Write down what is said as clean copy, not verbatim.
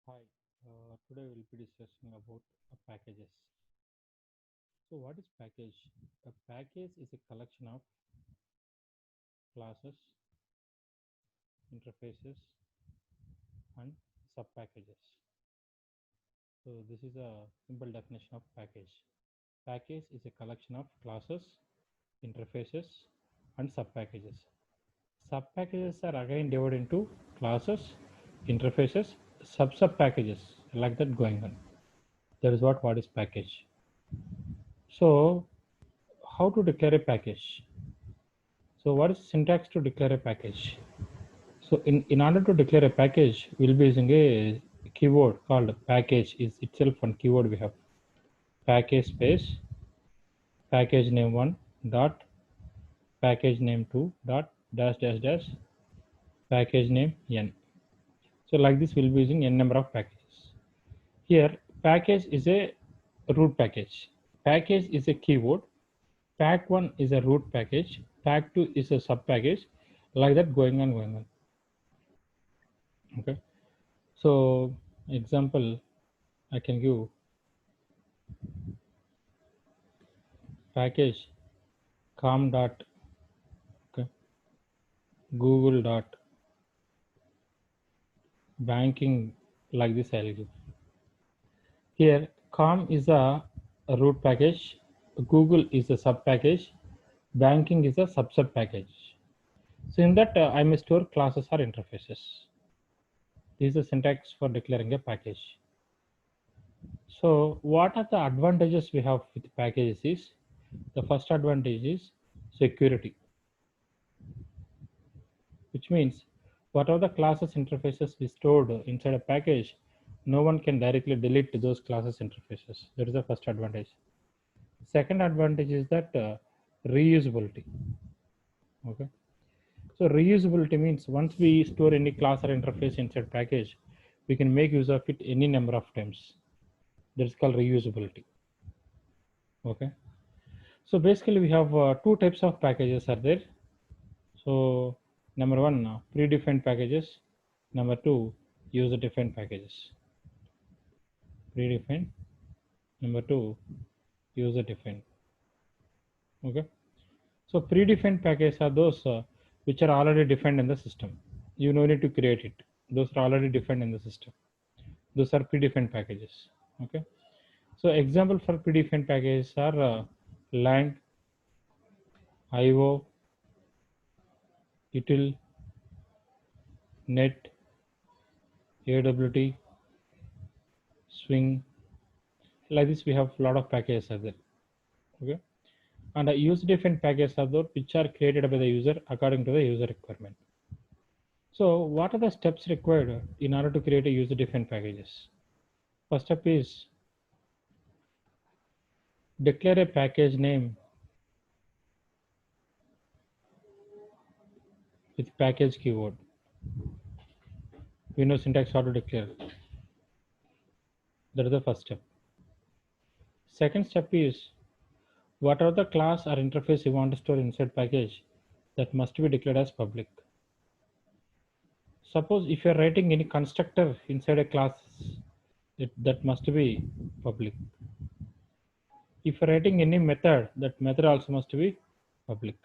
Hi, today we'll be discussing about packages. So what is package? A package is a collection of classes, interfaces, and sub-packages. So this is a simple definition of package. Package is a collection of classes, interfaces, and sub-packages. Sub-packages are again divided into classes, interfaces, sub-packages like that going on. That is what is package. So how to declare a package? So what is syntax to declare a package? So in order to declare a package, we'll be using a keyword called package is itself one keyword we have. Package space package name 1 dot package name 2 dot dash dash dash package name n. So like this we'll be using n number of packages. Here package is a root package. Package is a keyword. Pack 1 is a root package. Pack 2 is a sub package. Like that going on. Okay. So example I can give package com dot okay, google dot banking like this I'll give. Here com is a root package, Google is a sub package, banking is a subset package. So in that I may store classes or interfaces. This is the syntax for declaring a package. So what are the advantages we have with packages is the first advantage is security, which means whatever the classes interfaces we stored inside a package, no one can directly delete those classes interfaces. That is the first advantage. Second advantage is that reusability. Okay. So reusability means once we store any class or interface inside package, we can make use of it any number of times. That's called reusability. Okay. So basically we have two types of packages are there. So number one, predefined packages. Number two, user defined packages. Predefined. Number two, user defined. Okay. So predefined packages are those which are already defined in the system. You no need to create it. Those are already defined in the system. Those are predefined packages. Okay. So example for predefined packages are lang, IO, util, net, AWT, swing. Like this, we have a lot of packages are there. Okay. And a user defined packages are those which are created by the user according to the user requirement. So what are the steps required in order to create a user defined packages? First step is declare a package name with package keyword. We know syntax how to declare. That is the first step. Second step is whatever the class or interface you want to store inside package, that must be declared as public. Suppose if you are writing any constructor inside a class, that must be public. If you are writing any method, that method also must be public.